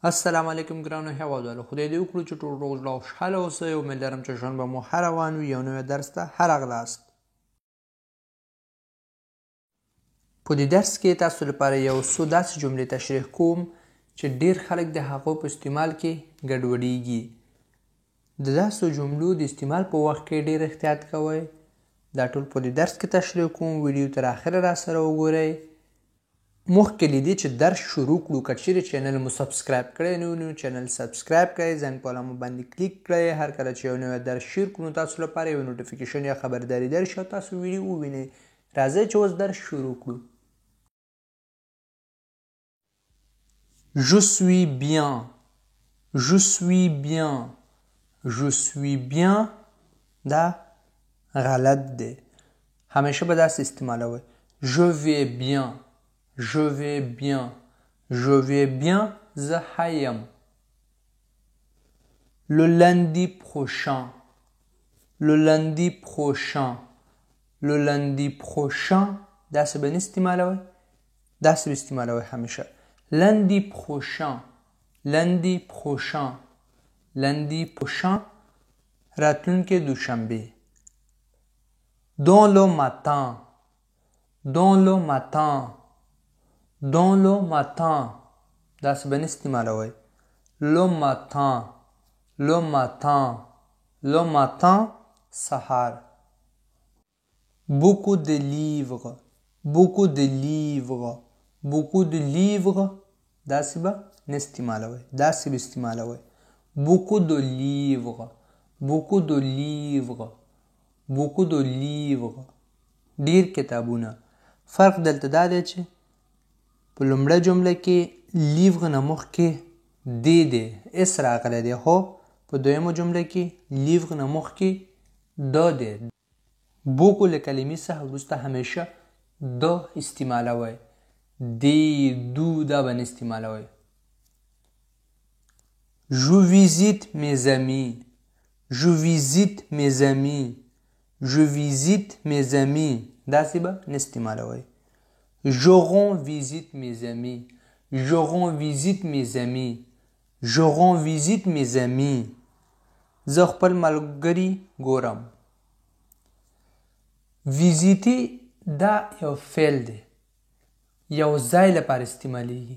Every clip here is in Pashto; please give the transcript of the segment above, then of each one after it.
السلام علیکم ګرانو هیوادوالو، خدای دې وکړو چې ټول روغ او خوشحاله اوسئ. امید لرم چې ژوند به مو ښه روان وي. یو نوی درس ته ښه راغلاست. په دې درس کې تاسو لپاره یو څو داسې جملې تشریح کوم چې ډیر خلک د هغو په استعمال کې ګډوډیږي. د داسې جملو د استعمال په وخت کې ډیر احتیاط کوئ. دا ټول په دې درس کې تشریح کوم. ویډیو تر اخره را سره وګورئ. مخکې له دې چې درس شروع کړو، که چیرې چینل مو سبسکرایب کړی نه وي نو چینل سبسکرایب کړئ، زنګ په علامه باندې کلیک کړئ. هر کله چې یو نوی درس شیر کړو تاسو لپاره یو نوټیفیکیشن یا خبرداری درشي او تاسو ویډیو ووینئ. راځئ چې اوس درس شروع کړو. Je suis bien. Je suis bien. Je suis bien دا غلط دی. همیشه به داسې استعمالوئ. Je vais bien. Je vais bien. Je vais bien. زه ښه یم. Le lundi prochain. Le lundi prochain. Le lundi prochain. داسې به نه استعمالوئ. داسې به استعمالوئ همیشه. Lundi prochain. Lundi prochain. Lundi prochain. راتلونکې دوشنبه. Dans le matin. Dans le matin. Dans le matin. داسې به نه استعمالوئ. Le matin. Le matin. Le matin. سهار. Beaucoup de livres. Beaucoup de livres. Beaucoup de livres. داسې به نه استعمالوئ. داسې به استعمالوئ. Beaucoup de livres. Beaucoup de livres. Beaucoup de livres. ډیر کتابونه. فرق دلته دا دی چې په لومړۍ جمله کې لیوغ نه مخکې دی دی اس راغلی دی، خو په دویمه جمله کې لیوغ نه مخکې دا دی. بوکو له کلمې څخه وروسته همیشه دا استعمالوئ. دی دو دا به نه استعمالوئ. Je visite mes amis. Je visite mes amis. Je visite mes amis. داسې به نه استعمالوئ. Je rends visite mes amis. Je rends visite mes amis. Je rends visite mes amis. زه خپل ملګري ګورم. ویزیټي دا یو فعل دی. یو ځای لپاره استعمالیږي.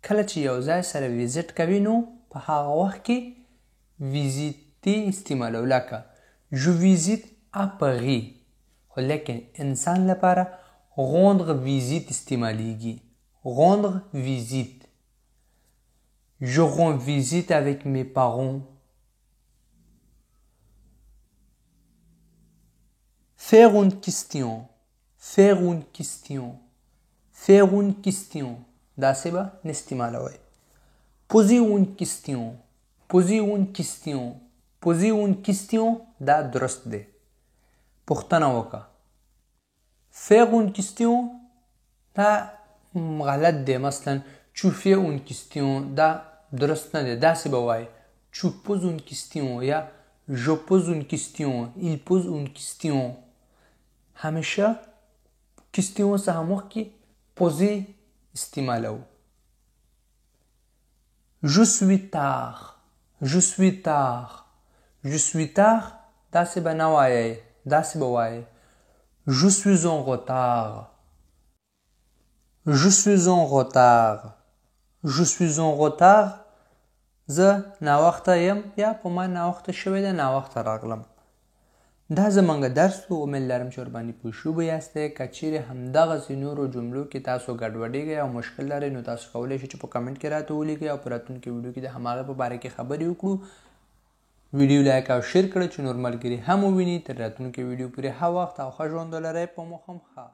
کله چې یو ځای سره ویزیټ کوي نو په هغه وخت کې ویزیټي استعمالو. لکه Je visite à Paris. خو لیکن انسان لپاره rendre visite استعمالیږي. Rendre visite. Je rends visite avec mes parents. Faire une question. Faire une question. Faire une question. داسې به نه استعمالوئ. Poser une question. Poser une question. Poser une question دا درست دی. پوښتنه وکړه. Faire une question دا غلط دی. مثلا tu fais une question دا درست نه دی. داسې به وایي tu poses une question یا je pose une question. Il pose une question. همیشه question څخه مخکې poser استعمالو. Je suis tard. Je suis tard. Je suis tard. داسې به نه وایئ. داسې به وایئ Je suis en retard. Je suis en retard. Je suis en retard. زه ناوخته یم یا په ما ناوخته شوی دی، ناوخته راغلم. دا زموږ درس و. امید لرم چې ورباندې پوه شوي یاستئ. که چیرې همدغسې نورو جملو کې تاسو ګډوډېږئ او مشکل لرئ نو تاسو کولی شئ چې په کمنټ کې راته ولیکئ او په راتلونکي ویډیو کې د هماغه په باره کې خبرې وکړو. ویډیو لایک او شیر کړئ چې نور ملګري هم وویني. تر راتلونکي ویډیو پورې ښه وخت او ښه ژوند ولرئ. په مو هم ښه.